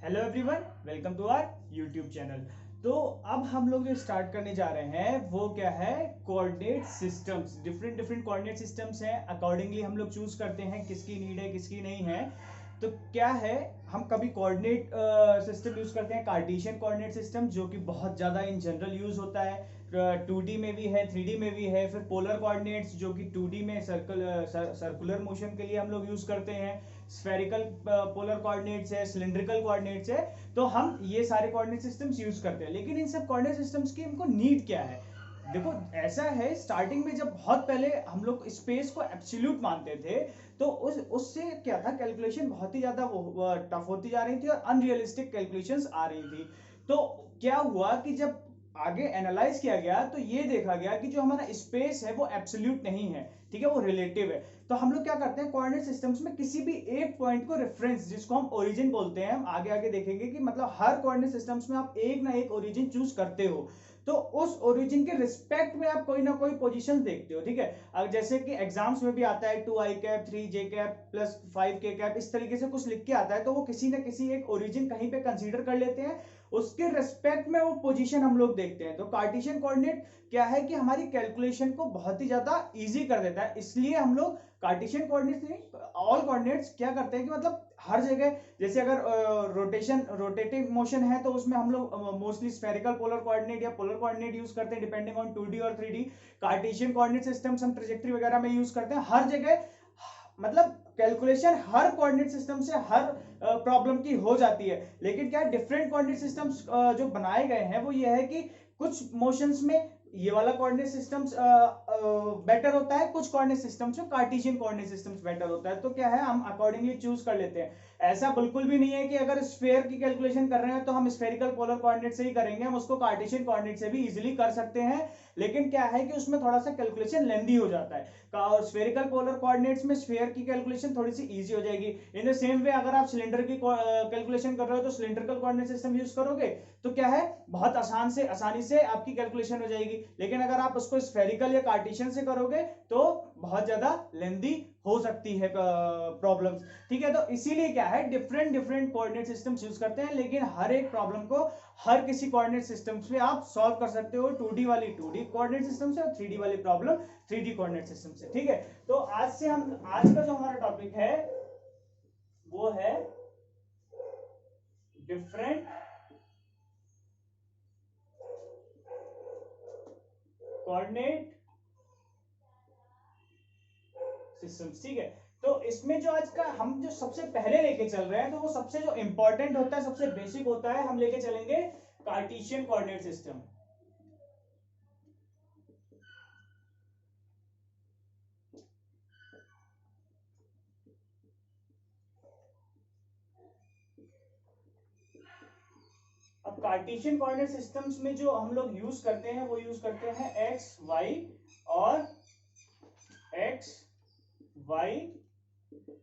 Hello everyone, welcome to our YouTube channel. तो अब हम लोग जो स्टार्ट करने जा रहे हैं वो क्या है, coordinate systems. Different different coordinate systems हैं, अकॉर्डिंगली हम लोग चूज करते हैं किसकी नीड है किसकी नहीं है। तो क्या है, हम कभी कोऑर्डिनेट सिस्टम यूज करते हैं, कार्टेशियन कोऑर्डिनेट सिस्टम, जो कि बहुत ज़्यादा इन जनरल यूज होता है। 2D में भी है, 3D में भी है। फिर पोलर कोऑर्डिनेट्स जो कि 2D में सर्कुलर मोशन के लिए हम लोग यूज करते हैं। स्फेरिकल पोलर कोऑर्डिनेट्स है, सिलिंड्रिकल कोऑर्डिनेट्स है। तो हम ये सारे कोऑर्डिनेट सिस्टम्स यूज करते हैं, लेकिन इन सब कोऑर्डिनेट सिस्टम्स की हमको नीड क्या है। देखो, ऐसा है, स्टार्टिंग में जब बहुत पहले हम लोग स्पेस को एब्सोल्यूट मानते थे, तो उससे क्या था, कैलकुलेशन बहुत ही ज्यादा टफ होती जा रही थी और अनरियलिस्टिक कैलकुलेशंस आ रही थी। तो क्या हुआ कि जब आगे एनालाइज किया गया तो ये देखा गया कि जो हमारा स्पेस है वो एब्सोल्यूट नहीं है, ठीक है, वो रिलेटिव है। तो हम लोग क्या करते हैं, कोऑर्डिनेट सिस्टम्स में किसी भी एक पॉइंट को रेफरेंस, जिसको हम ओरिजिन बोलते हैं, हम आगे आगे देखेंगे कि मतलब हर कोऑर्डिनेट सिस्टम्स में आप एक ना एक ओरिजिन चूज करते हो। तो उस ओरिजिन के रिस्पेक्ट में आप कोई ना कोई पोजीशन देखते हो, ठीक है। अब जैसे कि एग्जाम्स में भी आता है 2i cap 3j cap plus 5k cap, इस तरीके से कुछ लिख के आता है, तो वो किसी ना किसी एक ओरिजिन कहीं पे कंसीडर कर लेते हैं, उसके रेस्पेक्ट में वो पोजीशन हम लोग देखते हैं। तो कार्टेशियन कोऑर्डिनेट क्या है कि हमारी कैलकुलेशन को बहुत ही ज्यादा इजी कर देता है, इसलिए हम लोग कार्टेशियन कोऑर्डिनेट्स नहीं, ऑल कोऑर्डिनेट्स क्या करते हैं कि मतलब हर जगह, जैसे अगर रोटेटिंग मोशन है तो उसमें हम लोग मोस्टली स्फेरिकल पोलर कोऑर्डिनेट या पोलर कोऑर्डिनेट यूज करते हैं, डिपेंडिंग ऑन 2D और 3D। कार्टेशियन कोऑर्डिनेट सिस्टम्स हम ट्रेजेक्टरी वगैरह में यूज करते हैं हर जगह। मतलब कैलकुलेशन हर कोऑर्डिनेट सिस्टम से हर प्रॉब्लम की हो जाती है, लेकिन क्या डिफरेंट कोऑर्डिनेट सिस्टम्स जो बनाए गए हैं वो ये है कि कुछ मोशंस में ये वाला कोऑर्डिनेट सिस्टम्स बेटर होता है, कुछ कोऑर्डिनेट सिस्टम्स में कार्टेशियन कोऑर्डिनेट सिस्टम्स बेटर होता है। तो क्या है, हम अकॉर्डिंगली चूज कर लेते हैं। ऐसा बिल्कुल भी नहीं है कि अगर स्फेयर की कैलकुलेशन कर रहे हैं तो हम स्फेरिकल पोलर कोऑर्डिनेट से ही करेंगे, हम उसको कार्टेशियन कोऑर्डिनेट से भी इजीली कर सकते हैं। लेकिन क्या है कि उसमें थोड़ा सा कैलकुलेशन लेंदी हो जाता है। स्फेरिकल पोलर कोऑर्डिनेट्स में स्फेयर की कैलकुलेशन थोड़ी सी इजी हो जाएगी। इन द सेम वे अगर आप सिलेंडर की कैलकुलेशन कर रहे हो तो सिलेंड्रिकल कोऑर्डिनेट सिस्टम यूज करोगे, तो क्या है, बहुत आसानी से आपकी कैलकुलेशन हो जाएगी। लेकिन अगर आप उसको स्फेरिकल या कार्टेशियन से करोगे तो बहुत ज्यादा लेंदी हो सकती है प्रॉब्लम्स, ठीक है। तो इसीलिए क्या है, different different coordinate systems use करते हैं, लेकिन हर एक प्रॉब्लम को हर किसी कोऑर्डिनेट सिस्टम्स में आप सॉल्व कर सकते हो। 2D वाली 2D कोऑर्डिनेट सिस्टम से और 3D वाली प्रॉब्लम 3D कोऑर्डिनेट सिस्टम से, ठीक है। तो आज का जो हमारा टॉपिक है वो है डिफरेंट कोऑर्डिनेट सिस्टम्स, ठीक है। तो इसमें जो आज का हम जो सबसे पहले लेके चल रहे हैं, तो वो सबसे जो इंपॉर्टेंट होता है, सबसे बेसिक होता है, हम लेके चलेंगे कार्टेशियन कोऑर्डिनेट सिस्टम। अब कार्टेशियन कोऑर्डिनेट सिस्टम्स में जो हम लोग यूज करते हैं वो यूज करते हैं एक्स वाई और एक्स वाई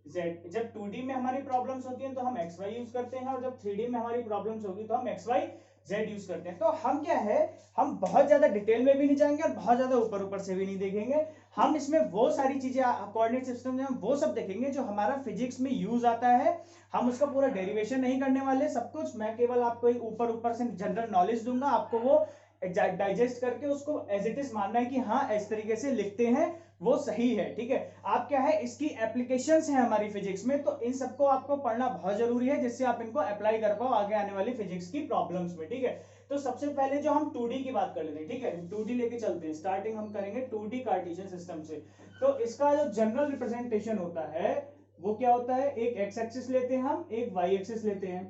जेड। जब 2D में हमारी प्रॉब्लम्स होती हैं तो हम एक्स वाई यूज करते हैं, और जब 3D में हमारी प्रॉब्लम्स होगी तो हम एक्स वाई जेड यूज करते हैं। तो हम क्या है, हम बहुत ज्यादा डिटेल में भी नहीं जाएंगे और बहुत ज्यादा ऊपर ऊपर से भी नहीं देखेंगे। हम इसमें वो सारी चीजें कोऑर्डिनेट सिस्टम में हम वो सब देखेंगे जो हमारा फिजिक्स में यूज आता है। हम उसका पूरा डेरिवेशन नहीं करने वाले, सब कुछ मैं केवल आपको ऊपर ऊपर से जनरल नॉलेज दूंगा, आपको वो डाइजेस्ट करके उसको एज इट इज मानना है कि हाँ इस तरीके से लिखते हैं वो सही है, ठीक है। आप क्या है, इसकी एप्लीकेशंस है हमारी फिजिक्स में, तो इन सबको आपको पढ़ना बहुत जरूरी है, जिससे आप इनको अप्लाई कर पाओ आगे आने वाली फिजिक्स की प्रॉब्लम्स में, ठीक है। तो सबसे पहले जो हम 2D की बात कर लेते हैं, ठीक है, 2D लेके चलते हैं। स्टार्टिंग हम करेंगे 2D कार्टेशियन सिस्टम से। तो इसका जो जनरल रिप्रेजेंटेशन होता है वो क्या होता है, एक एक्स एक्सिस लेते हैं, हम एक वाई एक्सिस लेते हैं।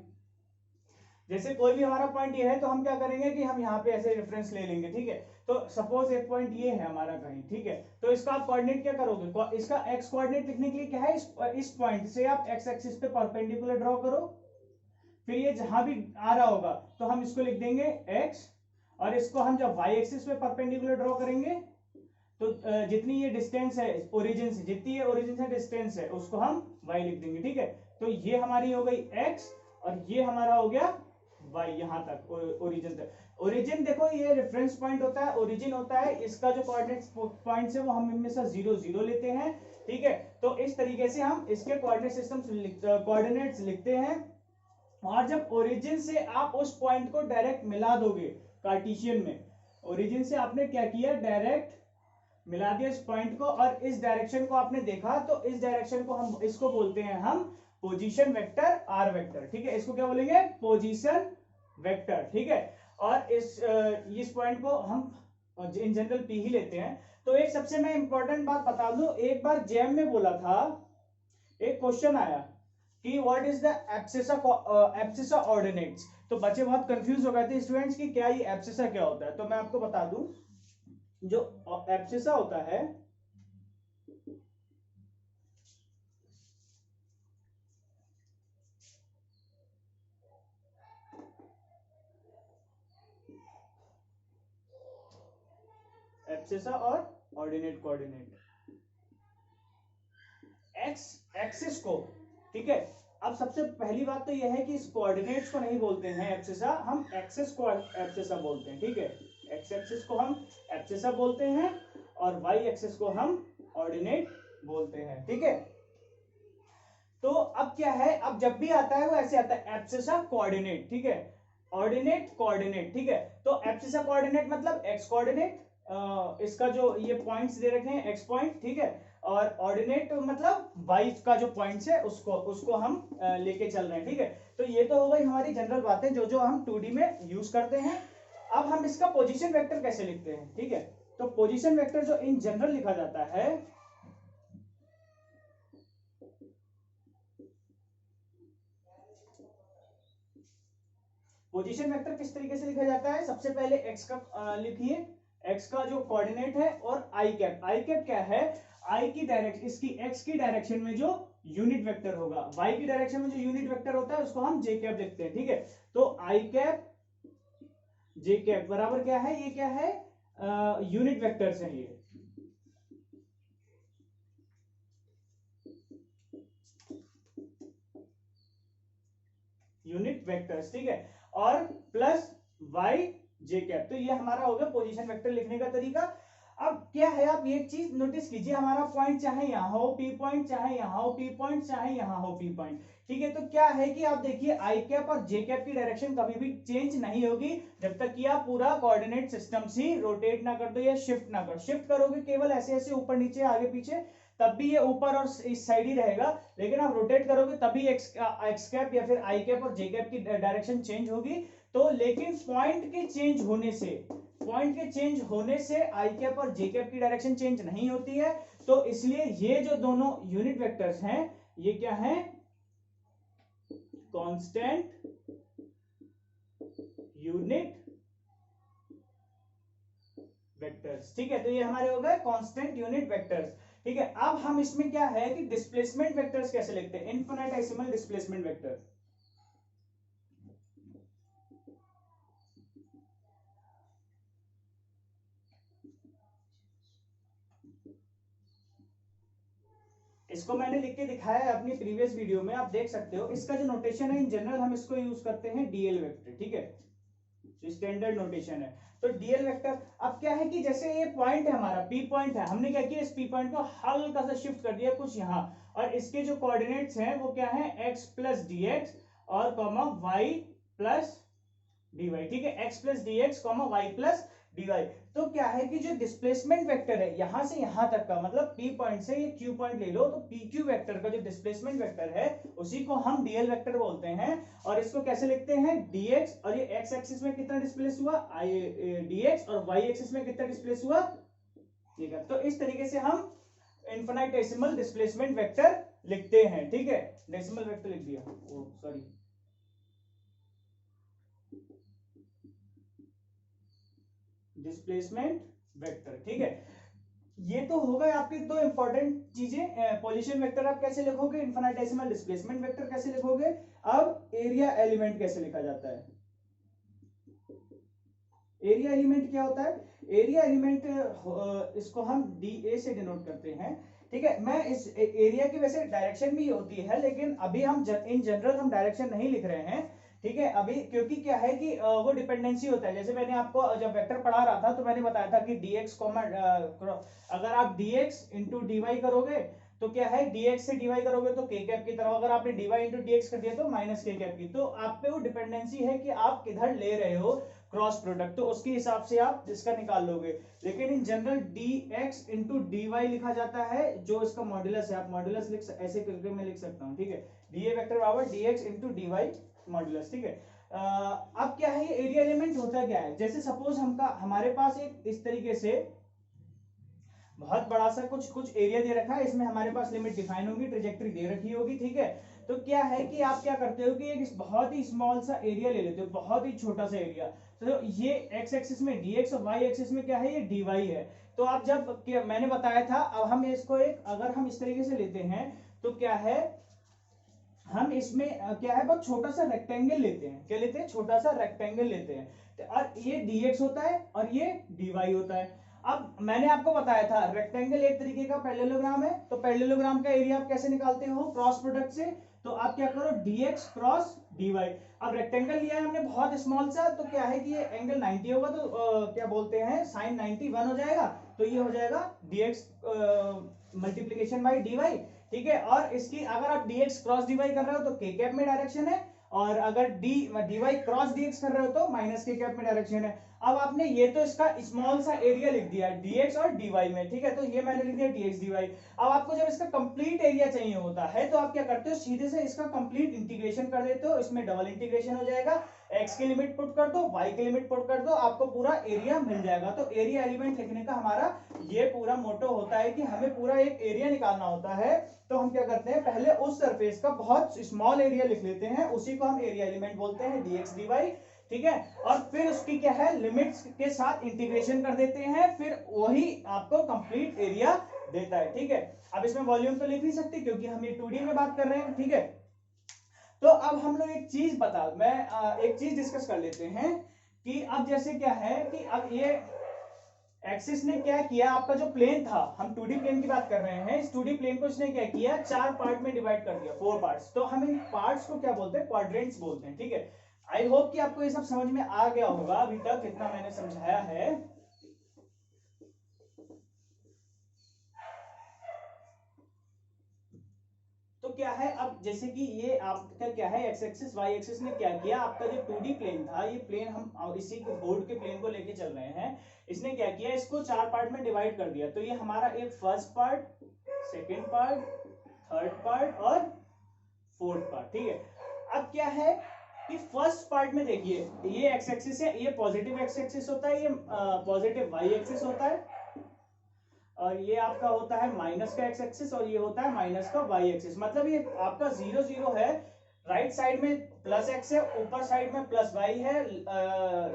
जैसे कोई भी हमारा पॉइंट ये है तो हम क्या करेंगे कि हम यहाँ पे ऐसे रेफरेंस ले लेंगे, ठीक है। तो सपोज एक पॉइंट ये है हमारा कहीं, ठीक है, तो इसका आप कोऑर्डिनेट क्या करोगे, इसका एक्स कोऑर्डिनेट लिखने के लिए क्या है, इस पॉइंट से आप एक्स एक्सिस पे परपेंडिकुलर ड्रॉ करो। फिर ये जहां भी आ रहा होगा तो हम इसको लिख देंगे एक्स, और इसको हम जब वाई एक्सिस पे परपेंडिकुलर ड्रॉ करेंगे तो जितनी ये डिस्टेंस है ओरिजिन से, जितनी ये ओरिजिन से डिस्टेंस है उसको हम वाई लिख देंगे, ठीक है। तो ये हमारी हो गई एक्स और ये हमारा हो गया वाई, यहां तक ओरिजिन तक। ओरिजिन देखो, ये रेफरेंस पॉइंट होता है, ओरिजिन होता है, इसका जो कोऑर्डिनेट पॉइंट्स है वो हम इनमें से 0 0 लेते हैं, ठीक है। तो इस तरीके से हम इसके कोऑर्डिनेट सिस्टम कोऑर्डिनेट्स लिखते हैं। और जब ओरिजिन से आप उस पॉइंट को डायरेक्ट मिला दोगे कार्टेशियन में, ओरिजिन से आपने क्या किया, डायरेक्ट मिला दिया इस पॉइंट को और इस डायरेक्शन को आपने देखा, तो इस डायरेक्शन को हम इसको बोलते हैं हम पोजीशन वेक्टर आर वेक्टर, ठीक है, इसको क्या बोलेंगे, पोजीशन वेक्टर, ठीक है। और इस पॉइंट को हम इन जनरल पी ही लेते हैं। तो एक सबसे मैं इंपॉर्टेंट बात बता दूं, एक बार जेम में बोला था, एक क्वेश्चन आया कि what is the abscissa ordinates, तो बच्चे बहुत कंफ्यूज हो गए थे स्टूडेंट्स कि क्या ये एब्सिसा क्या होता है। तो मैं आपको बता दूं, जो एब्सिसा होता है, एब्सिसा और ऑर्डिनेट कोऑर्डिनेट, एक्स एक्सिस को, ठीक है। अब सबसे पहली बात तो यह है कि इस कोऑर्डिनेट्स को नहीं बोलते हैं एब्सिसा, हम एक्सिस को एब्सिसा बोलते हैं, ठीक है। एक्स एक्सिस को हम एब्सिसा बोलते हैं और वाई एक्सिस को हम ऑर्डिनेट बोलते हैं, ठीक है। तो अब क्या है, अब जब भी आता है वो ऐसे आता है एब्सिसा कोऑर्डिनेट, ठीक है, ऑर्डिनेट कोऑर्डिनेट, ठीक है। तो एब्सिसा कोऑर्डिनेट मतलब एक्स कोऑर्डिनेट, इसका जो ये पॉइंट्स दे रखे हैं एक्स पॉइंट, ठीक है, और ऑर्डिनेट मतलब वाई का जो पॉइंट्स है उसको उसको हम लेके चल रहे हैं, ठीक है। तो ये तो हो गई हमारी जनरल बातें जो जो हम 2D में यूज करते हैं। अब हम इसका पोजीशन वेक्टर कैसे लिखते हैं, ठीक है। तो पोजीशन वेक्टर जो इन जनरल लिखा जाता है, पोजीशन वेक्टर किस तरीके से लिखा जाता है, सबसे पहले एक्स का लिखिए, एक्स का जो कोऑर्डिनेट है, और आई कैप, आई कैप क्या है, आई की डायरेक्शन, इसकी एक्स की डायरेक्शन में जो यूनिट वेक्टर होगा, वाई की डायरेक्शन में जो यूनिट वेक्टर होता है उसको हम जे कैप लिखते हैं, ठीक है। तो आई कैप जे कैप बराबर क्या है, ये क्या है, यूनिट वेक्टर्स हैं ये, यूनिट वेक्टर्स, ठीक है, और प्लस वाई जे कैप, तो ये हमारा हो गया पोजीशन वेक्टर लिखने का तरीका। अब क्या है, आप एक चीज नोटिस कीजिए, हमारा पॉइंट चाहे यहां हो पी पॉइंट, चाहे यहां हो पी पॉइंट, चाहे यहां हो पी पॉइंट, ठीक है। तो क्या है कि आप देखिए आई कैप और जे कैप की डायरेक्शन कभी भी चेंज नहीं होगी जब तक कि आप पूरा कोऑर्डिनेट सिस्टम ही रोटेट ना कर दो या शिफ्ट ना करो। शिफ्ट करोगे केवल ऐसे ऐसे ऊपर नीचे आगे पीछे, तब भी ये ऊपर और इस साइड ही रहेगा, लेकिन आप रोटेट करोगे तभी एक्स कैप या फिर आई कैप और जे कैप की डायरेक्शन चेंज होगी। तो लेकिन पॉइंट के चेंज होने से, पॉइंट के चेंज होने से आई कैप और जे कैप की डायरेक्शन चेंज नहीं होती है। तो इसलिए ये जो दोनों यूनिट वेक्टर्स हैं ये क्या है, कांस्टेंट यूनिट वेक्टर्स, ठीक है। तो ये हमारे हो गए कांस्टेंट यूनिट वेक्टर्स, ठीक है। अब हम इसमें क्या है कि डिस्प्लेसमेंट वेक्टर्स कैसे लिखते हैं, इनफिनिटेसिमल डिस्प्लेसमेंट वेक्टर, इसको मैंने लिख के दिखाया है अपनी प्रीवियस वीडियो में, आप देख सकते हो। इसका जो नोटेशन है इन जनरल हम इसको यूज करते हैं डीएल वेक्टर, ठीक है, स्टैंडर्ड नोटेशन है। तो डीएल वेक्टर, अब क्या है कि जैसे ये पॉइंट है हमारा पी पॉइंट है, हमने क्या किया, इस पी पॉइंट को हल्का सा शिफ्ट कर दिया कुछ यहाँ, और इसके जो कोऑर्डिनेट्स हैं वो क्या है, एक्स प्लस डी एक्स और comma Y plus D Y, ठीक है, X plus D X comma Y plus D Y. तो क्या है कि जो डिस्प्लेसमेंट वेक्टर है यहां से यहां तक का, मतलब पी पॉइंट से ये क्यू पॉइंट ले लो, तो पी क्यू वेक्टर का जो डिस्प्लेसमेंट वेक्टर है उसी को हम डीएल वेक्टर बोलते हैं। और इसको कैसे लिखते हैं, डीएक्स, और ये एक्स एक्सिस में कितना डिस्प्लेस हुआ आई डीएक्स, और वाई एक्सिस में कितना डिस्प्लेस हुआ, ठीक है। तो इस तरीके से हम इनफिनिटेसिमल डिस्प्लेसमेंट वेक्टर लिखते हैं, ठीक है। डेसिमल वेक्टर लिख दिया, सॉरी, डिस्प्लेसमेंट वेक्टर, ठीक है। ये तो हो गए आपके दो इंपॉर्टेंट चीजें, पोजीशन वेक्टर आप कैसे लिखोगे, इनफिनिटेसिमल डिस्प्लेसमेंट वेक्टर कैसे लिखोगे। अब एरिया एलिमेंट कैसे लिखा जाता है, एरिया एलिमेंट क्या होता है, एरिया एलिमेंट इसको हम डी ए से डिनोट करते हैं, ठीक है। मैं इस एरिया की वैसे डायरेक्शन भी होती है, लेकिन अभी हम इन जनरल हम डायरेक्शन नहीं लिख रहे हैं, ठीक है अभी, क्योंकि क्या है कि वो डिपेंडेंसी होता है। जैसे मैंने आपको जब वेक्टर पढ़ा रहा था तो मैंने बताया था कि dx कॉमा अगर आप dx इंटू dy करोगे तो क्या है dx से dy करोगे तो k कैप की तरफ, अगर आपने dy इंटू dx कर दिया तो माइनस k कैप की। तो आप पे वो डिपेंडेंसी है कि आप किधर ले रहे हो क्रॉस प्रोडक्ट, तो उसके हिसाब से आप इसका निकाल लोगे। लेकिन in general dx into dy लिखा जाता है, जो इसका मॉड्यूलस है। आप मॉड्यूलस ऐसे करके मैं लिख सकता हूँ, ठीक है, dA वेक्टर बराबर dx इंटू dy मॉड्यूलस, ठीक है। अब क्या है, ये एरिया एलिमेंट होता क्या है, जैसे सपोज हमारे पास एक इस तरीके से बहुत बड़ा सा कुछ एरिया दे रखा है, इसमें हमारे पास लिमिट डिफाइन होगी, ट्रेजेक्टरी दे रखी होगी, ठीक है। तो क्या है कि आप क्या करते हो कि एक बहुत ही स्मॉल सा एरिया ले लेते हो, बहुत ही छोटा सा एरिया। तो ये एक्स एक्सिस में dx और y एक्सिस में क्या है, ये dy है। तो आप जब मैंने बताया था, अब हम इसको एक अगर हम इस तरीके से लेते हैं तो क्या है, हम इसमें क्या है, बहुत छोटा सा रेक्टेंगल लेते हैं। क्या लेते हैं, छोटा सा रेक्टेंगल लेते हैं, और ये dx होता है और ये dy होता है। अब मैंने आपको बताया था रेक्टेंगल एक तरीके का पैरेललोग्राम है, तो पैरेललोग्राम का एरिया आप कैसे निकालते हो, क्रॉस प्रोडक्ट से। तो आप क्या करो, dx क्रॉस dy। अब रेक्टेंगल लिया है हमने बहुत स्मॉल सा, तो क्या है कि ये एंगल 90 होगा, तो क्या बोलते हैं sin 90 1 हो जाएगा। तो ये हो जाएगा dx मल्टीप्लीकेशन बाई dy, ठीक है। और इसकी अगर आप dx क्रॉस dy कर रहे हो तो k कैप में डायरेक्शन है, और अगर dy क्रॉस dx कर रहे हो तो माइनस k कैप में डायरेक्शन है। अब आपने ये तो इसका स्मॉल सा एरिया लिख दिया dx और dy में, ठीक है, तो ये मैंने लिख दिया dx dy। अब आपको जब इसका कंप्लीट एरिया चाहिए होता है तो आप क्या करते हो, सीधे से इसका कंप्लीट इंटीग्रेशन कर देते हो, इसमें डबल इंटीग्रेशन हो जाएगा, x की लिमिट पुट कर दो, y की लिमिट पुट कर दो, आपको पूरा एरिया मिल जाएगा। तो एरिया एलिमेंट लिखने का हमारा ये पूरा मोटो होता है कि हमें पूरा एक एरिया निकालना होता है। तो हम क्या करते हैं, पहले उस सरफेस का बहुत स्मॉल एरिया लिख लेते हैं, उसी को हम एरिया एलिमेंट बोलते हैं, dx dy, ठीक है। और फिर उसकी क्या है, लिमिट्स के साथ इंटीग्रेशन कर देते हैं, फिर वही आपको कंप्लीट एरिया देता है, ठीक है। अब इसमें वॉल्यूम तो लिख नहीं सकते क्योंकि हम ये 2D में बात कर रहे हैं, ठीक है। तो अब हम लोग एक चीज एक चीज डिस्कस कर लेते हैं कि अब जैसे क्या है कि अब ये एक्सिस ने क्या किया, आपका जो प्लेन था, हम 2D प्लेन की बात कर रहे हैं, इस 2D प्लेन को इसने क्या किया, 4 पार्ट में डिवाइड कर दिया, 4 पार्ट्स। तो हम इन पार्ट्स को क्या बोलते हैं, क्वाड्रेंट्स बोलते हैं, ठीक है। आई होप कि आपको ये सब समझ में आ गया होगा अभी तक इतना मैंने समझाया है। तो क्या है, अब जैसे कि ये आपका क्या है, एक्स एक्सिस वाई एक्सिस ने क्या किया, आपका जो 2D प्लेन था, ये प्लेन हम इसी के बोर्ड के प्लेन को लेके चल रहे हैं, इसने क्या किया, इसको 4 पार्ट में डिवाइड कर दिया। तो ये हमारा एक first part, second part, third part और फोर्थ पार्ट, ठीक है। अब क्या है कि फर्स्ट पार्ट में देखिए, ये एक्स एक्सिस है, ये पॉजिटिव एक्स एक्सिस होता है, ये पॉजिटिव वाई एक्सिस होता है, और ये आपका होता है माइनस का एक्स एक्सिस, और ये होता है माइनस का वाई एक्सिस। मतलब ये आपका 0 0 है, राइट साइड में प्लस एक्स है, ऊपर साइड में प्लस वाई है,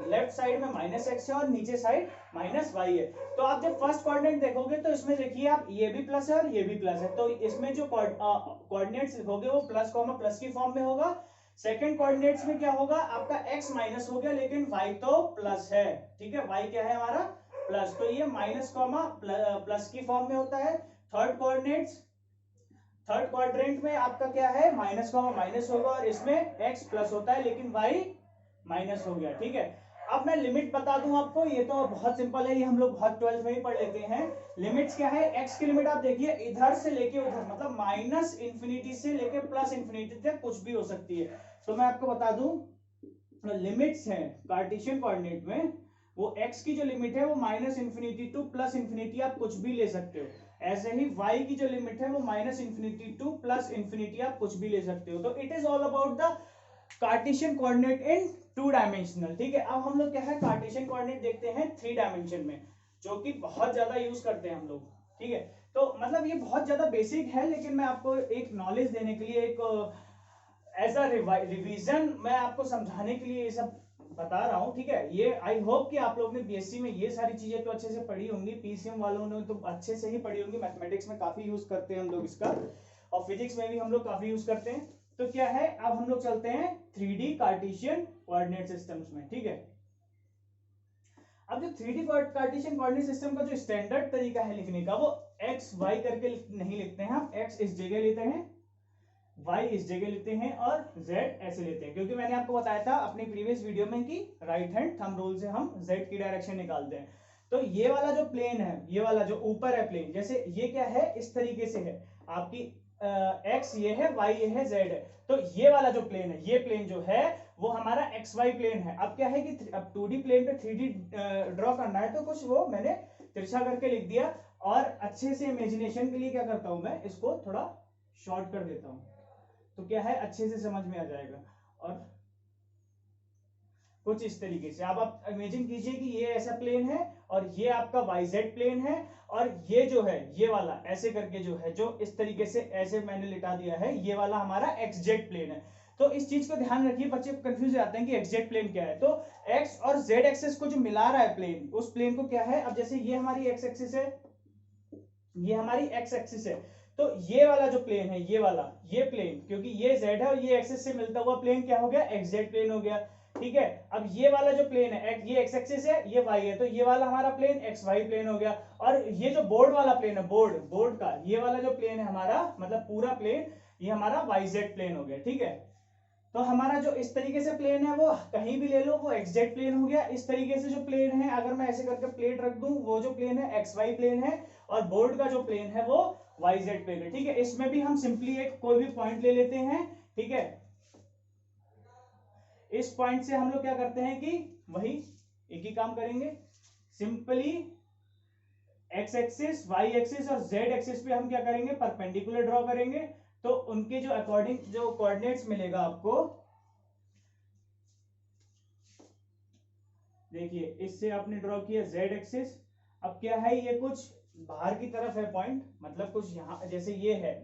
लेफ्ट साइड में माइनस एक्स है और नीचे साइड माइनस वाई है। तो आप जब फर्स्ट कोऑर्डिनेट देखोगे तो इसमें देखिए आप, ये भी प्लस है और ये भी प्लस है, तो इसमें जो कोऑर्डिनेट्स लिखोगे वो प्लस कॉमा प्लस की फॉर्म में होगा। सेकंड कोऑर्डिनेट्स में क्या होगा, आपका x माइनस हो गया, लेकिन y तो प्लस है, ठीक है, y क्या है हमारा प्लस, तो ये माइनस कॉमा प्लस की फॉर्म में होता है। थर्ड कोऑर्डिनेट्स, थर्ड क्वाड्रेंट में आपका क्या है, माइनस कॉमा माइनस होगा, और इसमें x प्लस होता है लेकिन y माइनस हो गया, ठीक है। अब मैं लिमिट बता दूं आपको, ये तो बहुत सिंपल है, ये हम लोग बहुत 12th में ही पढ़ लेते हैं। लिमिट्स क्या है, x की लिमिट आप देखिए इधर से लेके उधर, मतलब माइनस इंफिनिटी से लेके प्लस इंफिनिटी तक कुछ भी हो सकती है। तो मैं आपको बता दूं, लिमिट्स हैं कार्टेशियन कोऑर्डिनेट में, वो x की जो लिमिट है वो minus infinity two plus infinity, आप कुछ भी ले सकते हो। ऐसे ही y की जो लिमिट है वो minus infinity two plus infinity, आप कुछ भी ले सकते हो। तो it is all about the Cartesian coordinate in 2 dimensional, ठीक है। अब हम लोग क्या है, कार्टेशियन कोऑर्डिनेट देखते हैं 3 डायमेंशन में, जो कि बहुत ज्यादा यूज करते हैं हम लोग, ठीक है। तो मतलब ये बहुत ज्यादा बेसिक है, लेकिन मैं आपको एक नॉलेज देने के लिए, एक एज अ रिवीजन मैं आपको समझाने के लिए ये सब बता रहा हूँ, ठीक है। ये आई होप कि आप लोग ने बीएससी में ये सारी चीजें तो अच्छे से पढ़ी होंगी, पीसीएम वालों ने तो अच्छे से ही पढ़ी होंगी, मैथमेटिक्स में काफी यूज करते हैं हम लोग इसका, और फिजिक्स में भी हम लोग काफी यूज करते हैं। तो क्या है, अब हम लोग चलते हैं 3D कार्टेशियन कोऑर्डिनेट सिस्टम्स में, ठीक है। अब जो 3D कार्टेशियन कोऑर्डिनेट सिस्टम का जो स्टैंडर्ड तरीका है लिखने का, वो एक्स वाई करके नहीं लिखते हैं हम, एक्स इस जगह लेते हैं, y इस जगह लेते हैं और z ऐसे लेते हैं, क्योंकि मैंने आपको बताया था अपनी प्रीवियस वीडियो में कि राइट हैंड थंब रूल से हम z की डायरेक्शन निकालते हैं। तो ये वाला जो प्लेन है, ये वाला जो ऊपर है प्लेन, जैसे ये क्या है, इस तरीके से है, आपकी एक्स ये है, वाई ये है, जेड है। तो ये वाला जो प्लेन है, ये प्लेन जो है वो हमारा एक्स वाई प्लेन है। अब क्या है कि अब 2D प्लेन पे 3D ड्रॉ करना है, तो कुछ वो मैंने तिरछा करके लिख दिया। और अच्छे से इमेजिनेशन के लिए क्या करता हूं मैं, इसको थोड़ा शॉर्ट कर देता हूं, तो क्या है अच्छे से समझ में आ जाएगा। और कुछ इस तरीके से अब आप इमेजिन कीजिए कि ये ऐसा प्लेन है और ये आपका वाई जेड प्लेन है, और ये जो है ये वाला ऐसे करके जो है, जो इस तरीके से ऐसे मैंने लिटा दिया है, ये वाला हमारा एक्स जेड प्लेन है। तो इस चीज को ध्यान रखिए, बच्चे कंफ्यूज हो जाते हैं कि एक्स जेड प्लेन क्या है। तो एक्स और जेड एक्सेस को जो मिला रहा है प्लेन, उस प्लेन को क्या है, अब जैसे ये हमारी एक्स एक्सिस है, ये हमारी एक्स एक्सिस है, तो ये वाला जो प्लेन है, ये वाला ये प्लेन, क्योंकि ये जेड है और ये एक्सिस से मिलता हुआ प्लेन क्या हो गया, एक्स जेड प्लेन हो गया। ठीक है, अब ये वाला जो प्लेन है, ये एक्स एक्सिस है, ये वाई है, तो ये वाला हमारा प्लेन एक्स वाई प्लेन हो गया। और ये जो बोर्ड वाला प्लेन है, बोर्ड बोर्ड का ये वाला जो प्लेन है हमारा, मतलब पूरा प्लेन, ये हमारा वाई जेड प्लेन हो गया। ठीक है, तो हमारा जो इस तरीके से प्लेन है वो कहीं भी ले लो, वो एक्स जेड प्लेन हो गया। इस तरीके से जो प्लेन है, अगर मैं ऐसे करके प्लेट रख दूं, वो जो प्लेन है एक्स वाई प्लेन है, और बोर्ड का जो प्लेन है वो वाई जेड प्लेन है। ठीक है, इसमें भी हम सिंपली एक कोई भी पॉइंट ले लेते हैं। ठीक है, इस पॉइंट से हम लोग क्या करते हैं कि वही एक ही काम करेंगे, simply X axis, Y axis और जेड एक्सिस पे हम क्या करेंगे, परपेंडिकुलर ड्रॉ करेंगे। तो उनके जो अकॉर्डिंग जो कोऑर्डिनेट्स मिलेगा आपको, देखिए इससे आपने ड्रॉ किया जेड एक्सिस। अब क्या है, ये कुछ बाहर की तरफ है पॉइंट, मतलब कुछ यहाँ जैसे ये है,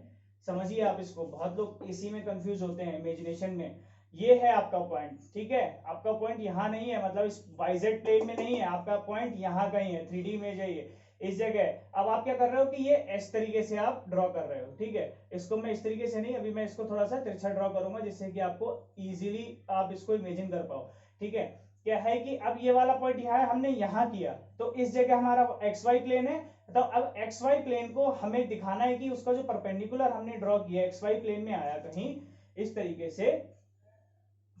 समझिए आप इसको, बहुत लोग इसी में कंफ्यूज होते हैं इमेजिनेशन में। ये है आपका पॉइंट, ठीक है, आपका पॉइंट यहाँ नहीं है, मतलब इस वाईजेड प्लेन में नहीं है, आपका पॉइंट यहाँ कहीं है, 3D में जाइए इस जगह। अब आप क्या कर रहे हो कि ये इस तरीके से आप ड्रॉ कर रहे हो। ठीक है, इसको मैं इस तरीके से नहीं, अभी मैं इसको थोड़ा सा तिरछा ड्रॉ करूंगा, जिससे कि आपको इजीली आप इसको इमेजिन कर पाओ। ठीक है, क्या है कि अब ये वाला पॉइंट यहाँ है, हमने यहाँ किया, तो इस जगह हमारा एक्स वाई प्लेन है। तो अब एक्स वाई प्लेन को हमें दिखाना है कि उसका जो परपेंडिकुलर हमने ड्रॉ किया एक्स वाई प्लेन में आया कहीं इस तरीके से।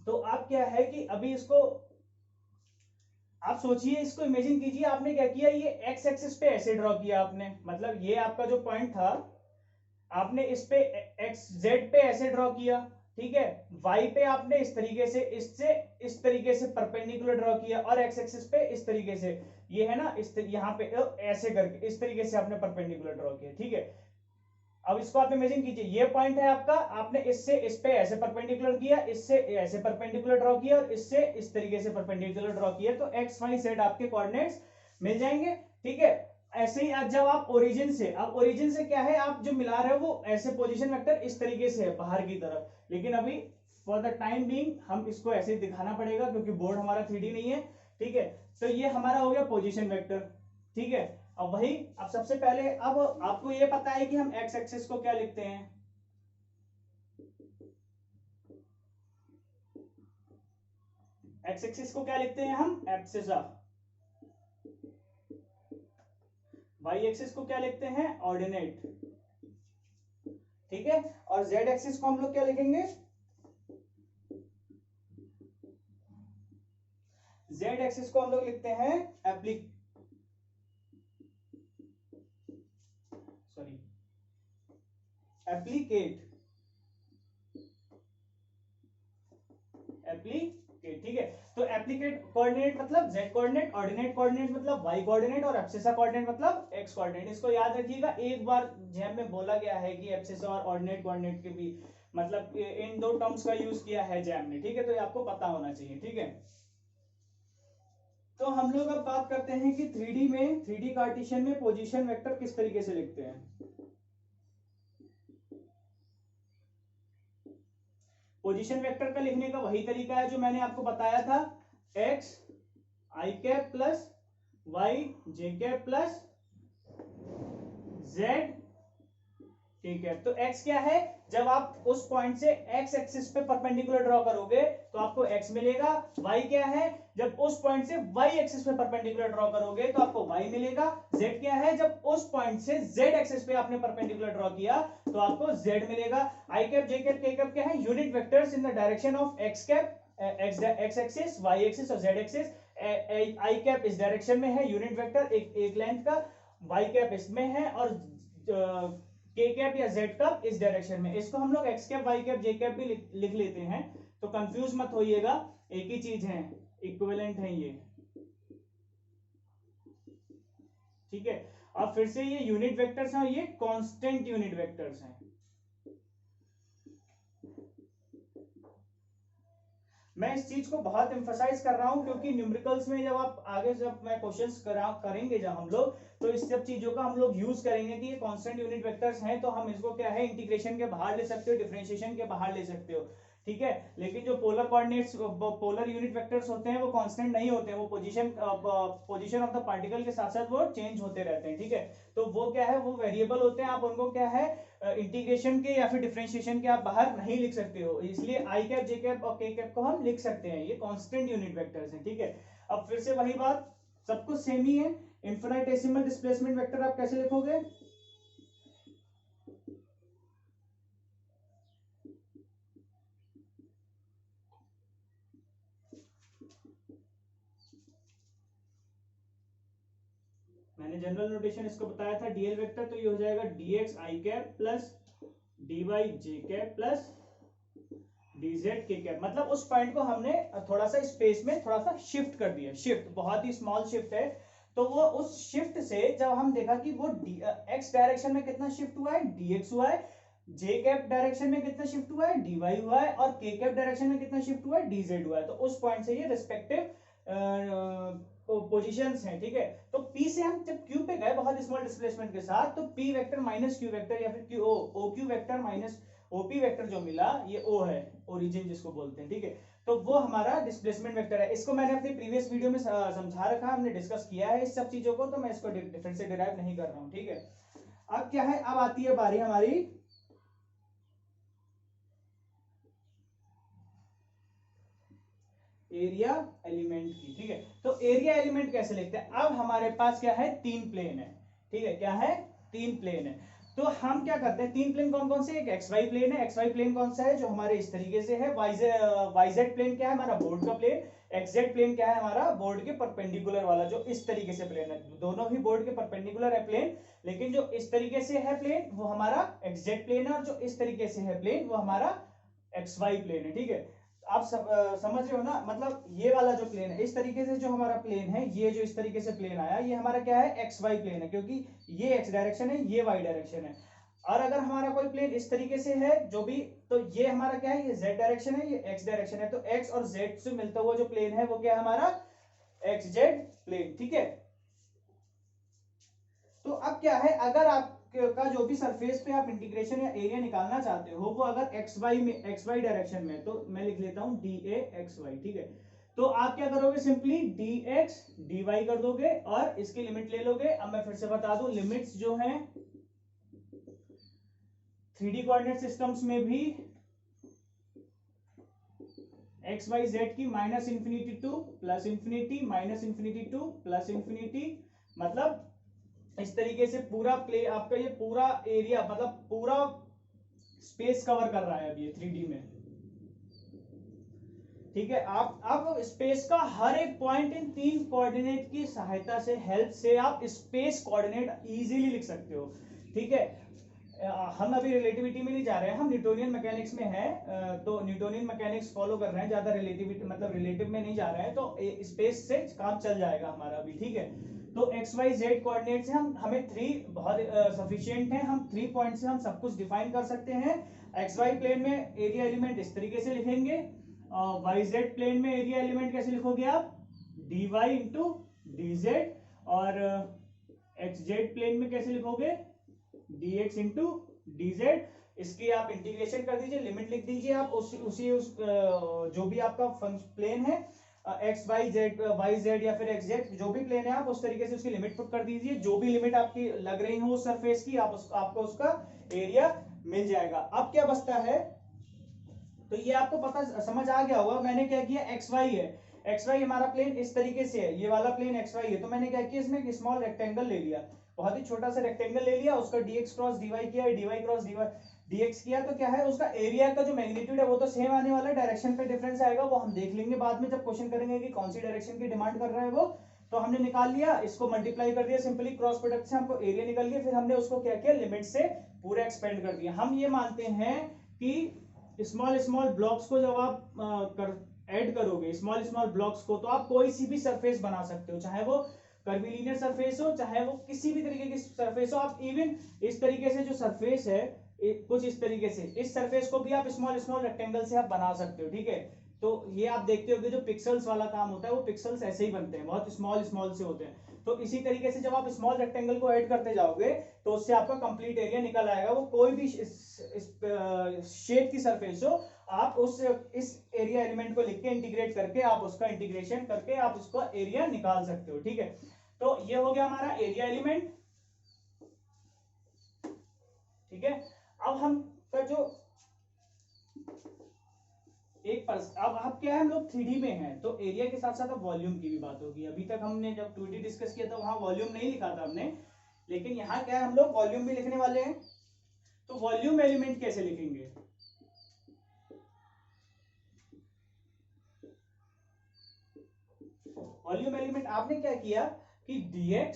तो आप क्या है कि अभी इसको आप सोचिए, इसको इमेजिन कीजिए, आपने क्या किया, ये एक्स एक्सिस पे ऐसे ड्रॉ किया आपने, मतलब ये आपका जो पॉइंट था, आपने इस पे एक्स जेड पे ऐसे ड्रॉ किया। ठीक है, वाई पे आपने इस तरीके से, इससे इस तरीके से परपेंडिकुलर ड्रॉ किया, और एक्स एक्सिस पे इस तरीके से, ये है ना, इस यहाँ पे ऐसे करके इस तरीके से आपने परपेंडिकुलर ड्रॉ किया। ठीक है, अब इसको आप इमेजिन कीजिए, ये पॉइंट है आपका, आपने इससे इस पे ऐसे परपेंडिकुलर किया, इससे ऐसे परपेंडिकुलर ड्रॉ किया, और इससे इस तरीके से परपेंडिकुलर ड्रॉ किया, तो एक्स वाई जेड आपके कोऑर्डिनेट्स मिल जाएंगे। ठीक है, ऐसे ही आज जब आप ओरिजिन से, अब ओरिजिन से क्या है, आप जो मिला रहे हो वो ऐसे पोजीशन वेक्टर इस तरीके से है बाहर की तरफ, लेकिन अभी फॉर द टाइम बीइंग हम इसको ऐसे दिखाना पड़ेगा, क्योंकि बोर्ड हमारा 3D नहीं है। ठीक है, तो ये हमारा हो गया पोजीशन वेक्टर। ठीक है, अब वही, अब सबसे पहले अब आपको ये पता है कि हम एक्स एक्सिस को क्या लिखते हैं, एक्स एक्सिस को क्या लिखते हैं हम, एब्सिसा। वाई एक्सिस को क्या लिखते हैं, ऑर्डिनेट। ठीक है, और जेड एक्सिस को हम लोग क्या लिखेंगे, जेड एक्सिस को हम लोग लिखते हैं एप्लीकेट। ठीक है, तो एप्लीकेट कोऑर्डिनेट मतलब जेड कोऑर्डिनेट, ऑर्डिनेट कोऑर्डिनेट मतलब वाई कोऑर्डिनेट, और एब्सिसा कोऑर्डिनेट मतलब एक्स कोऑर्डिनेट। इसको याद रखिएगा, एक बार जैम में बोला गया है कि एब्सिसा और ऑर्डिनेट कोऑर्डिनेट के भी मतलब इन दो टर्म्स का यूज किया है जैम ने। ठीक है, तो ये आपको पता होना चाहिए। ठीक है, तो हम लोग अब बात करते हैं कि 3D में, 3D कार्टेशियन में पोजीशन वेक्टर किस तरीके से लिखते हैं। पोजीशन वेक्टर का लिखने का वही तरीका है जो मैंने आपको बताया था, x i cap plus y j cap plus z t cap. तो x क्या है, जब आप उस पॉइंट से x एक्सिस पे परपेंडिकुलर ड्रॉ करोगे तो आपको x मिलेगा। y क्या है, जब उस पॉइंट से y एक्सिस पे परपेंडिकुलर ड्रॉ करोगे तो आपको y मिलेगा। z क्या है, जब उस पॉइंट से z एक्सिस पे आपने परपेंडिकुलर ड्रॉ किया तो आपको z मिलेगा। i कैप जे कैप के कैप क्या है, unit vectors in the direction of x cap, x axis, y axis और z एक्सिस। i कैप इस डायरेक्शन में है यूनिट वेक्टर, एक लेंथ का, y कैप इसमें है, और के कैप या जेड कप इस डायरेक्शन में, इसको हम लोग एक्स कैप वाई कैप जे कैप भी लिख लेते हैं, तो कंफ्यूज मत होइएगा, एक ही चीज है, इक्विवेलेंट है ये, ठीक है। अब फिर से ये यूनिट वेक्टर्स हैं, ये कांस्टेंट यूनिट वेक्टर्स हैं। मैं इस चीज को बहुत एम्फसाइज कर रहा हूं क्योंकि न्यूमेरिकल्स में जब आप आगे जब मैं क्वेश्चंस करेंगे जब हम लोग, तो इस सब चीजों का हम लोग यूज करेंगे कि ये कांस्टेंट यूनिट वेक्टर्स हैं, तो हम इसको क्या है इंटीग्रेशन के बाहर ले सकते हो, डिफरेंशिएशन के बाहर ले सकते हो, ठीक है। लेकिन जो polar coordinates polar unit vectors होते हैं वो कांस्टेंट नहीं होते हैं, वो पोजीशन ऑफ द पार्टिकल के साथ साथ वो चेंज होते रहते हैं, ठीक है। तो वो क्या है, वो वेरिएबल होते हैं, आप उनको क्या है इंटीग्रेशन के या फिर डिफरेंशिएशन के आप बाहर नहीं लिख सकते हो, इसलिए आई कैप जे कैप और के कैप को हम लिख सकते हैं, ये कांस्टेंट यूनिट वेक्टर्स हैं, ठीक है। अब फिर से वही बात, सब कुछ सेम ही है। इनफिनिटेसिमल डिस्प्लेसमेंट वेक्टर आप कैसे लिखोगे, मैंने जनरल नोटेशन इसको बताया था डीएल वेक्टर, तो ये हो जाएगा dx आई कैप प्लस dy जे कैप प्लस dz के कैप, मतलब उस पॉइंट को हमने थोड़ा सा स्पेस में थोड़ा सा शिफ्ट कर दिया, शिफ्ट बहुत ही स्मॉल शिफ्ट है, तो वो उस शिफ्ट से जब हम देखा कि वो x डायरेक्शन में कितना शिफ्ट हुआ है, dx हुआ है, जे कैप डायरेक्शन में कितना शिफ्ट हुआ है, dy हुआ है, और के कैप डायरेक्शन में कितना शिफ्ट हुआ है, dz हुआ है, तो उस पॉइंट से ये रिस्पेक्टिव पोजीशंस हैं, ठीक है। तो P से हम जब Q पे गए बहुत स्मॉल डिस्प्लेसमेंट के साथ, तो P vector minus Q vector या फिर Q OQ vector minus OP vector जो मिला, ये O है, ओरिजिन जिसको बोलते हैं, ठीक है। तो वो हमारा डिस्प्लेसमेंट वेक्टर है, इसको मैंने अपनी प्रीवियस वीडियो में समझा रखा है, हमने डिस्कस किया है इस सब चीजों को, तो मैं इसको डिफरेंट से डिराइव नहीं कर रहा हूँ, ठीक है। अब क्या है, अब आती है बारी हमारी एरिया एलिमेंट की, ठीक है। तो एरिया एलिमेंट कैसे लिखते हैं, अब हमारे पास क्या है, तीन प्लेन है, ठीक है, क्या है, तीन प्लेन है। तो हम क्या करते हैं, तीन प्लेन कौन कौन से, एक एक्स वाई प्लेन है, एक्स वाई प्लेन कौन सा है, जो हमारे इस तरीके से है, वाई जेड प्लेन क्या है, हमारा बोर्ड का प्लेन, एक्स जेड प्लेन क्या है, हमारा बोर्ड के परपेंडिकुलर वाला जो इस तरीके से प्लेन है, दोनों ही बोर्ड के परपेंडिकुलर है प्लेन, लेकिन जो इस तरीके से है प्लेन वो हमारा एक्स जेड प्लेन है, और जो इस तरीके से है प्लेन वो हमारा एक्स वाई प्लेन है, ठीक है। आप समझ रहे हो ना, मतलब ये वाला जो प्लेन है, इस तरीके से जो हमारा प्लेन है, ये जो इस तरीके से प्लेन आया, ये हमारा क्या है, एक्स वाई प्लेन है, क्योंकि ये एक्स डायरेक्शन है, ये वाई डायरेक्शन है। और अगर हमारा कोई प्लेन इस तरीके से है जो भी, तो ये हमारा क्या है, ये जेड डायरेक्शन है, ये एक्स डायरेक्शन है, तो एक्स और जेड से मिलता हुआ जो प्लेन है वो क्या है, हमारा एक्स जेड प्लेन, ठीक है। तो अब क्या है, अगर आप का जो भी सरफेस पे आप इंटीग्रेशन या एरिया निकालना चाहते हो, वो अगर एक्स वाई में, एक्स वाई डायरेक्शन में, तो मैं लिख लेता हूं डी ए एक्स वाई, ठीक है। तो आप क्या करोगे, simply D X D Y कर दोगे और इसकी लिमिट ले लोगे। अब मैं फिर से बता दूं, लिमिट्स जो हैं 3D कोऑर्डिनेट सिस्टम्स में भी एक्स वाई जेड की minus infinity two plus infinity, minus infinity two plus infinity, मतलब इस तरीके से पूरा प्ले आपका ये पूरा एरिया, मतलब पूरा स्पेस कवर कर रहा है अब ये 3D में, ठीक है। आप अब स्पेस का हर एक पॉइंट इन तीन कोऑर्डिनेट की सहायता से, हेल्प से आप स्पेस कोऑर्डिनेट इजीली लिख सकते हो, ठीक है। हम अभी रिलेटिविटी में नहीं जा रहे हैं, हम न्यूटोनियन मैकेनिक्स में हैं, तो न्यूटोनियन मैकेनिक्स फॉलो कर रहे हैं, ज्यादा रिलेटिविटी मतलब रिलेटिव में नहीं जा रहे हैं, तो स्पेस से काम चल जाएगा हमारा अभी, ठीक है। तो एक्स वाई जेड कोऑर्डिनेट से हमें थ्री बहुत सफिशिएंट है, हम 3 पॉइंट से हम सब कुछ डिफाइन कर सकते हैं। एक्स वाई प्लेन में एरिया एलिमेंट इस तरीके से लिखेंगे, वाई जेड प्लेन में एरिया एलिमेंट कैसे लिखोगे आप, D Y into D Z, और एक्स जेड प्लेन में कैसे लिखोगे, dx इंटू dz, इसकी आप इंटीग्रेशन कर दीजिए, लिमिट लिख दीजिए आप उस जो भी आपका प्लेन है, एक्स वाई जेड या फिर एक्स जेड जो भी प्लेन है, आप उस तरीके से उसकी लिमिट पुट कर दीजिए, जो भी लिमिट आपकी लग रही हो उस सरफेस की, आपको उसका एरिया मिल जाएगा। अब क्या बचता है, तो ये आपको पता समझ आ गया होगा, मैंने क्या किया, एक्स वाई है, एक्स वाई हमारा प्लेन इस तरीके से है, ये वाला प्लेन एक्स वाई है, तो मैंने क्या किया, इसमें एक स्मॉल रेक्टेंगल ले लिया, बहुत ही छोटा सा रेक्टेंगल ले लिया, उसका dx क्रॉस dy किया, dy क्रॉस dx किया, तो क्या है उसका एरिया का जो मैग्नीट्यूड है वो तो सेम आने वाला है, डायरेक्शन पे डिफरेंस आएगा, वो हम देख लेंगे बाद में जब क्वेश्चन करेंगे कि कौन सी डायरेक्शन की डिमांड कर रहा है वो, तो हमने निकाल लिया, इसको मल्टीप्लाई कर दिया सिंपली क्रॉस प्रोडक्ट से, हमको एरिया निकल गया, फिर हमने उसको क्या किया, लिमिट से पूरा एक्सपेंड कर दिया। हम ये मानते हैं कि स्मॉल स्मॉल ब्लॉक्स को जब आप ऐड करोगे, स्मॉल स्मॉल ब्लॉक्स को, तो आप कोई सी भी सरफेस बना सकते हो, चाहे वो कर्वीलिनियर सरफेस हो, चाहे वो किसी भी तरीके की सरफेस हो। आप इवन इस तरीके से जो सरफेस है, कुछ इस तरीके से, इस सरफेस को भी आप स्मॉल स्मॉल रेक्टेंगल से आप बना सकते हो, ठीक है। तो ये आप देखते होगे जो पिक्सल्स वाला काम होता है, वो पिक्सल्स ऐसे ही बनते हैं, बहुत स्मॉल स्मॉल से होते हैं। तो इसी तरीके से जब आप स्मॉल रेक्टेंगल को ऐड करते जाओगे, तो उससे आपका कंप्लीट एरिया निकल आएगा। वो कोई भी शेप की सरफेस हो, आप उस इस एरिया एलिमेंट को लिख के इंटीग्रेट करके, आप उसका इंटीग्रेशन करके आप उसका एरिया निकाल सकते हो, ठीक है। तो ये हो गया हमारा एरिया एलिमेंट, ठीक है। अब हम का जो अब क्या है, हम लोग 3D में हैं, तो एरिया के साथ साथ अब वॉल्यूम की भी बात होगी। अभी तक हमने जब 2D डिस्कस किया था, वहां वॉल्यूम नहीं लिखा था हमने, लेकिन यहाँ क्या है, हम लोग वॉल्यूम भी लिखने वाले हैं। तो वॉल्यूम एलिमेंट कैसे लिखेंगे, वॉल्यूम एलिमेंट आपने क्या किया कि dx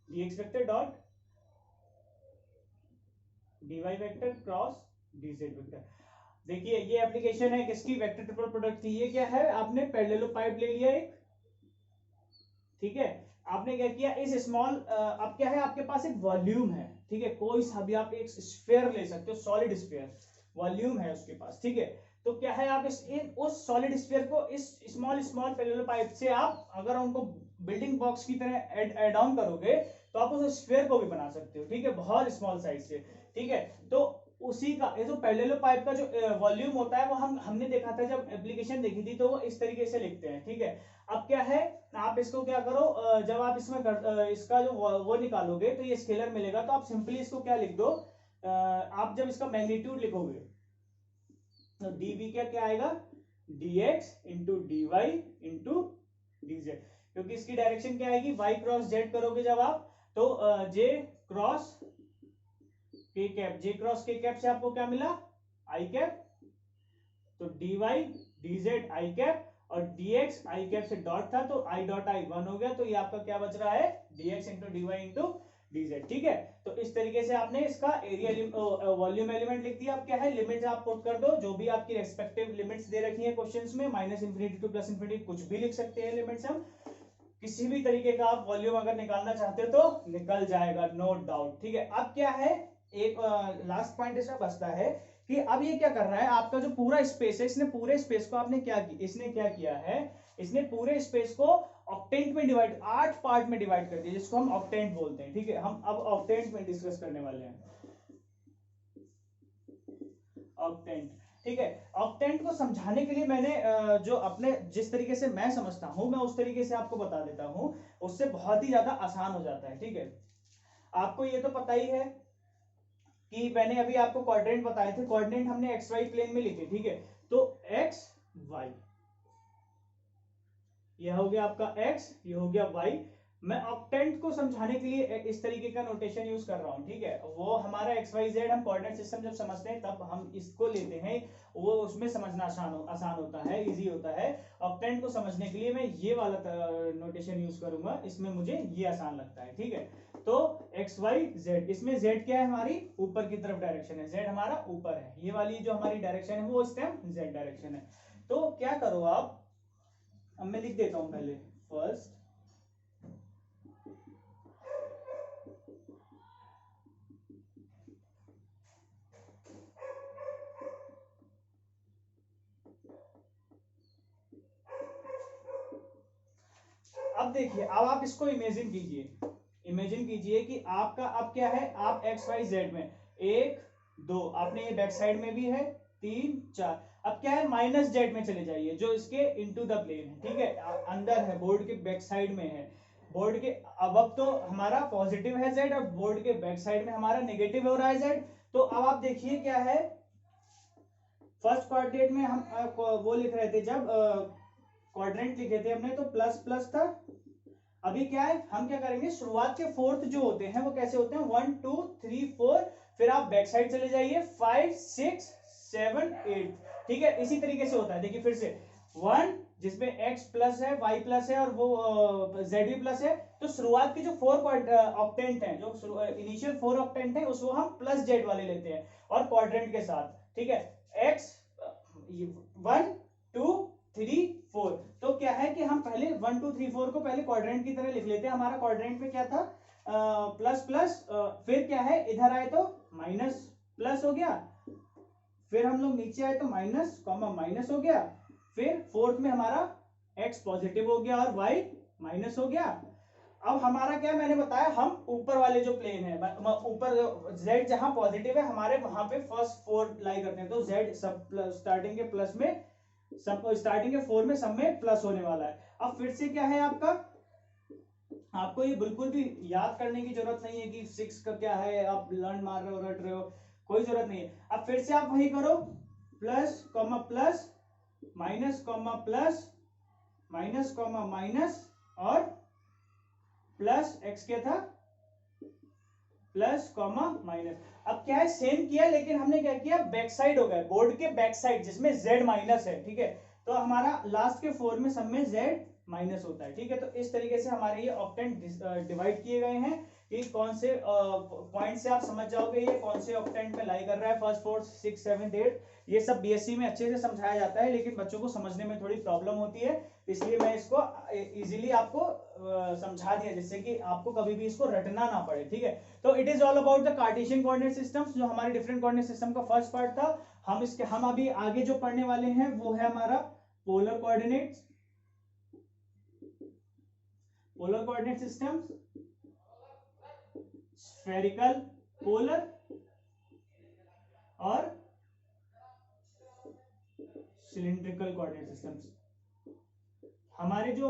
vector dot dy vector cross dz vector. देखिए ये एप्लीकेशन है किसकी, वेक्टर ट्रिपल प्रोडक्ट की। ये क्या है, आपने पैरेललोपाइप ले लिया एक, ठीक है। आपने क्या किया, इस स्मॉल अब क्या है, आपके पास एक वॉल्यूम है, ठीक है, कोई सा भी आप एक स्फीयर ले सकते हो, सॉलिड स्फीयर, वॉल्यूम है उसके पास, ठीक है। तो क्या है, आप उस सॉलिड स्फीयर को इस स्मॉल स्मॉल पैरेललोपाइप से आप अगर उनको बिल्डिंग ब्लॉक्स की तरह ऐड ऑन करोगे, तो आप उस स्फीयर को भी बना सकते हो, ठीक है, बहुत स्मॉल साइज से, ठीक है। तो उसी का ये जो पैरेललोपाइप का जो वॉल्यूम होता है, वो हमने देखा था जब एप्लीकेशन देखी थी, तो वो इस तरीके से लिखते हैं, ठीक है। अब क्या है, आप इसको क्या करो, जब आप इसमें इसका जो वो निकालोगे, तो ये स्केलर मिलेगा, तो आप सिंपली इसको क्या लिख दो, आप जब इसका मैग्नीट्यूड लिखोगे, तो dv क्या आएगा, dx into dy into dz, क्योंकि इसकी डायरेक्शन क्या आएगी, y क्रॉस z करोगे जब आप, तो j cross k cap, j cross k cap से आपको क्या मिला, i कैप, तो dy dz i कैप, और dx i कैप से डॉट था, तो i डॉट i 1 हो गया, तो ये आपका क्या बच रहा है, dx into dy into dz, ठीक है। तो इस तरीके से आपने इसका एरिया वॉल्यूम एलिमेंट लिख दिया। अब क्या है, लिमिट्स आप पुट कर दो, जो भी आपकी रेस्पेक्टिव लिमिट्स दे रखी है क्वेश्चंस में, -∞ टू +∞, कुछ भी लिख सकते हैं लिमिट्स हम, किसी भी तरीके का आप वॉल्यूम अगर निकालना चाहते हो तो निकल जाएगा, नो डाउट, ठीक है। अब क्या है, एक लास्ट पॉइंट इसमें बचता है कि अब ये क्या कर रहा है, आपका जो पूरा स्पेस है, इसने पूरे स्पेस को आपने इसने क्या किया है, इसने पूरे स्पेस को ऑक्टेंट में डिवाइड, 8 पार्ट में डिवाइड कर दिया, जिसको हम ऑक्टेंट बोलते हैं, ठीक है। हम अब ऑक्टेंट में डिस्कस करने वाले हैं, ऑक्टेंट, ठीक है। ऑक्टेंट को समझाने के लिए मैंने जो अपने जिस तरीके से मैं समझता हूं, मैं उस तरीके से आपको बता देता हूं, उससे बहुत ही ज्यादा आसान हो जाता है, ठीक है। आपको ये तो पता ही है कि मैंने अभी आपको कोऑर्डिनेट बताए थे, कोऑर्डिनेट हमने एक्स वाई प्लेन में लिखे, ठीक है। तो एक्स वाई, ये हो गया आपका एक्स, ये हो गया वाई। मैं ऑक्टेंट को समझाने के लिए इस तरीके का नोटेशन यूज कर रहा हूं, ठीक है। वो हमारा एक्स वाई जेड, हम कोऑर्डिनेट सिस्टम जब समझते हैं तब हम इसको लेते हैं, वो उसमें समझना आसान होता है, इजी होता है। ऑक्टेंट को समझने के लिए मैं ये वाला नोटेशन यूज करूंगा, इसमें मुझे ये आसान लगता है, ठीक है। तो एक्स वाई जेड, इसमें जेड क्या है, हमारी ऊपर की तरफ डायरेक्शन है, जेड हमारा ऊपर है, ये वाली जो हमारी डायरेक्शन है वो इस टाइम जेड डायरेक्शन है। तो क्या करो आप, अब मैं लिख देता हूं पहले, फर्स्ट अब देखिए, अब आप इसको इमेजिन कीजिए कि आपका अब क्या है, आप एक्स वाई जेड में 1 2, आपने ये बैक साइड में भी है 3 4, अब क्या है, माइनस जेड में चले जाइए, जो इसके इनटू द प्लेन है, ठीक है, अंदर है, बोर्ड के बैक साइड में है, बोर्ड के अब तो हमारा पॉजिटिव है जेड, और बोर्ड के बैक साइड में हमारा नेगेटिव हो रहा है जेड। तो अब आप देखिए क्या है, फर्स्ट क्वाड्रेंट में हम वो लिख रहे थे, जब क्वाड्रेंट लिखे थे हमने, तो प्लस प्लस था। अभी क्या है, हम क्या करेंगे, शुरुआत के फोर्थ जो होते हैं वो कैसे होते हैं, 1 2 3 4, फिर आप बैक साइड चले जाइए 5 6 7 8, ठीक है। इसी तरीके से होता है, देखिए फिर से 1 जिसमें x प्लस है, y प्लस है और वो z भी प्लस है, तो शुरुआत के जो 4 ऑक्टेंट हैं, जो इनिशियल 4 ऑक्टेंट है उसको हम प्लस z वाले लेते हैं और क्वाड्रेंट के साथ, ठीक है। x 1 2 3 4, तो क्या है कि हम पहले 1 2 3 4 को पहले क्वाड्रेंट की तरह लिख लेते हैं। हमारा क्वाड्रेंट में क्या था, प्लस प्लस, फिर क्या है इधर आए तो माइनस प्लस हो गया, फिर हम लोग नीचे आए तो माइनस कॉमा माइनस हो गया, फिर फोर्थ में हमारा x पॉजिटिव हो गया और y माइनस हो गया। अब हमारा क्या, मैंने बताया हम ऊपर वाले जो प्लेन है, ऊपर z जहां पॉजिटिव है हमारे वहां पे फर्स्ट 4 लाई करते हैं, तो z सब स्टार्टिंग के प्लस में, सब स्टार्टिंग के 4 में सब में प्लस होने वाला है। अब फिर से क्या है आपका, आपको ये बिल्कुल भी याद करने की जरूरत नहीं है कि 6 का क्या है, आप लर्न मार रहे हो, रट रहे हो, कोई जरूरत नहीं है। अब फिर से आप वही करो, plus comma plus, minus comma plus, minus comma minus और प्लस x क्या था, प्लस कॉमा माइनस। अब क्या है, सेम किया लेकिन हमने क्या किया, बैक साइड हो गया, बोर्ड के बैक साइड जिसमें z माइनस है, ठीक है। तो हमारा लास्ट के 4 में सब में z माइनस होता है, ठीक है। तो इस तरीके से हमारे ये ऑक्टेंट डिवाइड किए गए हैं कि कौन से पॉइंट से आप समझ जाओगे ये कौन से ऑक्टेंट में लाई कर रहा है, फर्स्ट, फोर्थ, 6, 7, 8। ये सब बीएससी में अच्छे से समझाया जाता है, लेकिन बच्चों को समझने में थोड़ी प्रॉब्लम होती है, इसलिए मैं इसको इजीली आपको समझा दिया, जिससे कि आपको कभी भी इसको रटना ना पड़े, ठीक है। तो it is all about the Cartesian coordinate systems, जो हमारे डिफरेंट कोऑर्डिनेट सिस्टम का फर्स्ट पार्ट था। हम अभी आगे जो पढ़ने वाले हैं वो है हमारा polar coordinates, polar coordinate systems, spherical polar और सिलिंड्रिकल कोऑर्डिनेट सिस्टम्स। हमारे जो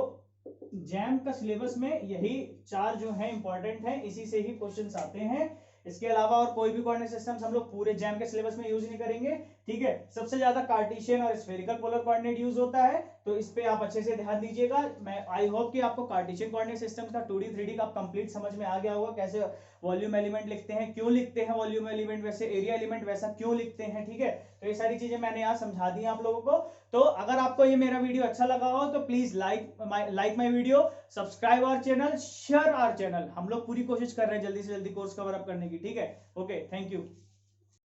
जैम का सिलेबस में यही 4 जो है इंपॉर्टेंट है, इसी से ही क्वेश्चंस आते हैं। इसके अलावा और कोई भी कोऑर्डिनेट सिस्टम्स हम लोग पूरे जैम के सिलेबस में यूज नहीं करेंगे, ठीक है। सबसे ज्यादा कार्टेशियन और स्फेरिकल पोलर कोऑर्डिनेट यूज होता है, तो इस पे आप अच्छे से ध्यान दीजिएगा। मैं आई होप कि आपको कार्टेशियन कोऑर्डिनेट सिस्टम का 2D 3D का कंप्लीट समझ में आ गया होगा, कैसे वॉल्यूम एलिमेंट लिखते हैं, क्यों लिखते हैं वॉल्यूम एलिमेंट, वैसे एरिया एलिमेंट वैसा क्यों लिखते हैं, ठीक है। तो ये सारी चीजें मैंने यहाँ समझा दी आप लोगों को। तो अगर आपको ये मेरा वीडियो अच्छा लगा हो तो please like my video, subscribe our channel, share our channel. हम लोग पूरी कोशिश कर रहे हैं जल्दी से जल्दी कोर्स कवर अप करने की, ठीक है। Okay, thank you.